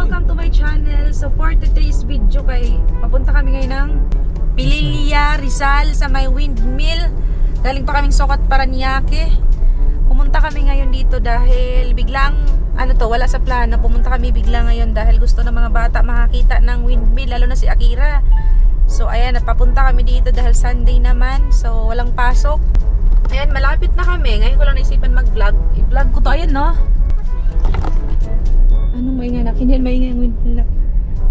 welcome to my channel. So for today's video papunta kami ngayon ng Pililla, Rizal sa may windmill. Galing pa kaming Sucat, Parañaque. Pumunta kami ngayon dito dahil biglang wala sa plano. Pumunta kami bigla ngayon dahil gusto ng mga bata makakita ng windmill, lalo na si Akira. So ayan, napapunta kami dito dahil Sunday naman. So walang pasok. Ayan, malapit na kami. Ngayon ko lang naisipan mag-vlog. I-vlog ko to, ayan no. Anong maingay na? Hindi maingay ang windmill.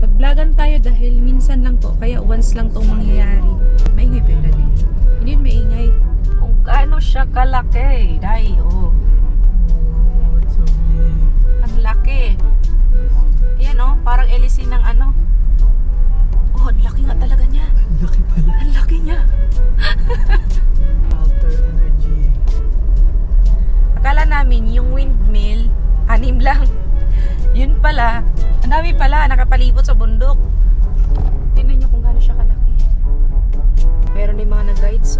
Pag-vlogan tayo dahil minsan lang to, kaya once lang tong mangyayari. Maingay pa yun dali. Hindi maingay. Kung gaano siya kalaki. Dahil, ang laki. Ayan parang LC ng ang laki nga talaga niya. Ang laki pala. Ang laki niya. Outer energy. Akala namin yung windmill, 6 lang. Yun pala, ang dami pala, nakapalibot sa bundok. Tingnan nyo kung gaano siya kalaki. Meron din mga nag-guides,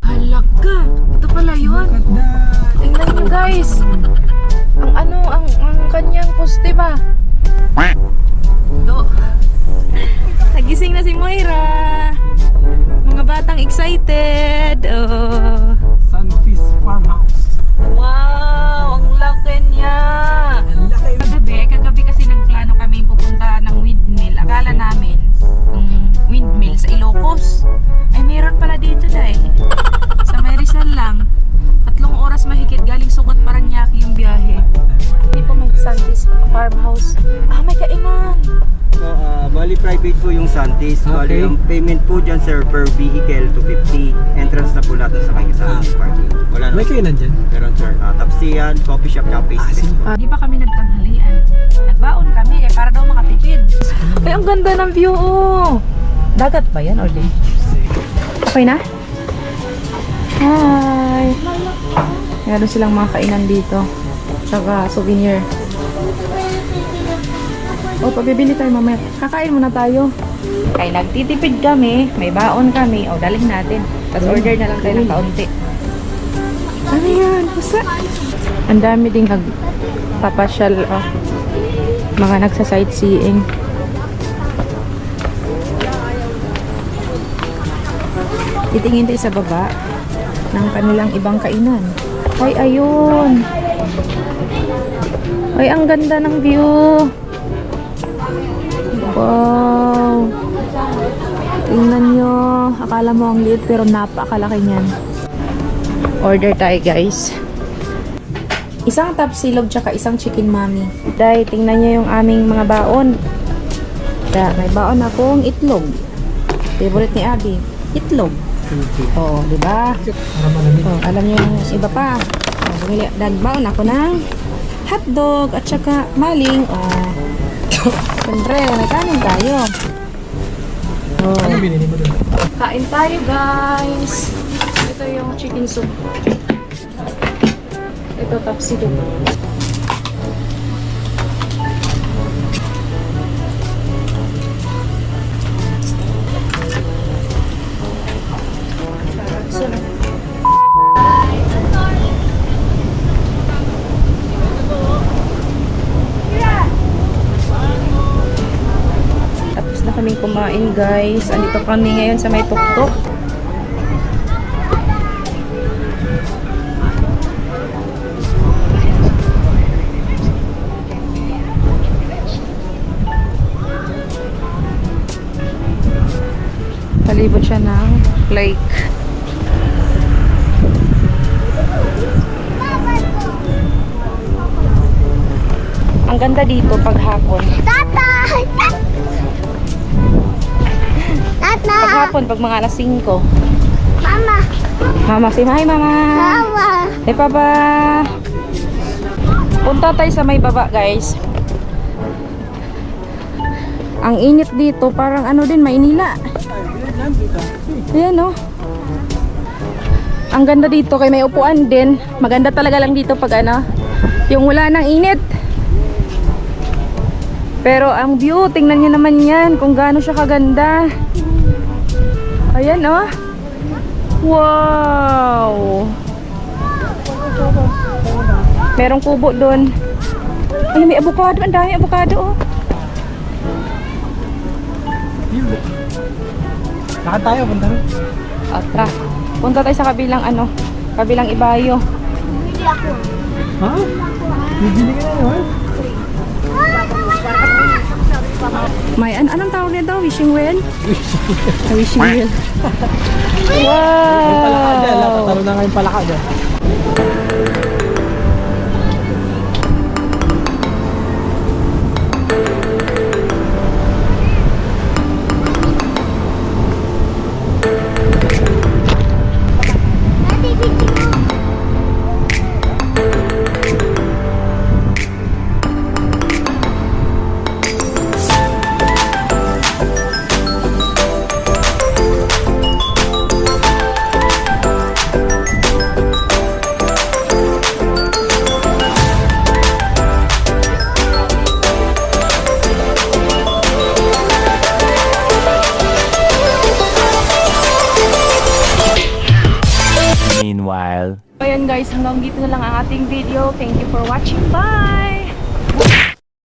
Halaga! Ito pala yun. Tingnan nyo guys. Ang kanyang poste ba? Nagising na si Moira. Mga batang excited. Sunfish Farmhouse. Wow! Ang laki niya! Ang laki. Kagabi kasi nagplano kami pupunta ng windmill. Akala namin yung windmill sa Ilocos. Ay meron pala dito dahil sa may Rizal lang. 3 oras mahigit galing Sucat, Parañaque yung biyahe. Hindi po may Sunfish Farmhouse. May kainan! Bali private po yung Santis. Bali Okay. ang payment po dyan sir per vehicle to 50. Entrance na po lahat sa kanya sa parking. Wala na. May kainan dyan? Meron sir. Tapsiyan, coffee shop, pastries po. Di pa kami nagtanghalian. Nagbaon kami para daw makatipid. Ay, ang ganda ng view Dagat ba yan or di? Okay na? Hi! Meron silang mga kainan dito. Tsaka souvenir. Pabibili tayo mamaya. Kakain muna tayo. Kaya nagtitipid kami, may baon kami. Dalhin natin. Tapos order na lang tayo ng kaunti. Ano yan? Pusa? Ang dami ding nagpapasyal. Mga nagsa-sightseeing. Titingin tayo sa baba ng kanilang ibang kainan. Ay, ayun. Ay, ang ganda ng view. Wow. Tingnan nyo. Akala mo ang liit pero napakalaki niyan. Order tayo guys. Isang tapsilog tsaka isang chicken mami. Dahil tingnan nyo yung aming mga baon. May baon akong itlog. Favorite ni Abby. Itlog. Di ba? Para malamig. Alam nyo yung iba pa. Nagbaon ako ng hotdog at saka maling. Siyempre, may kanin tayo. Ano binili mo doon? Kain tayo guys. Ito yung chicken soup. Ito tapsilog. Tapos na kaming kumain guys. Andito kami ngayon sa may tuktok. Palibot siya ng lake. Ang ganda dito pag hapon. Pag hapon, pag mga alas 5. Mama, say hi mama. Hey papa. Punta tayo sa may baba guys. Ang init dito, parang din, Maynila. Ayan Ang ganda dito, kay may upuan din. Maganda talaga lang dito pag yung wala ng init. Pero ang view, tingnan nyo naman yan kung gaano siya kaganda. Ayan Wow! Merong kubo doon. Ay, may avocado. Ang dami avocado, oh. Yun. Lakad tayo, punta rin. O, tara. Punta tayo sa kabilang kabilang ibayo. Ha? Bibili ka na yun? May anong tawag nito? Wishing well? Wishing well. May palaka dyan. Wow! Tataro na nga yung palaka dyan. Meanwhile. Ayan guys, hanggang dito na lang ang ating video. Thank you for watching. Bye!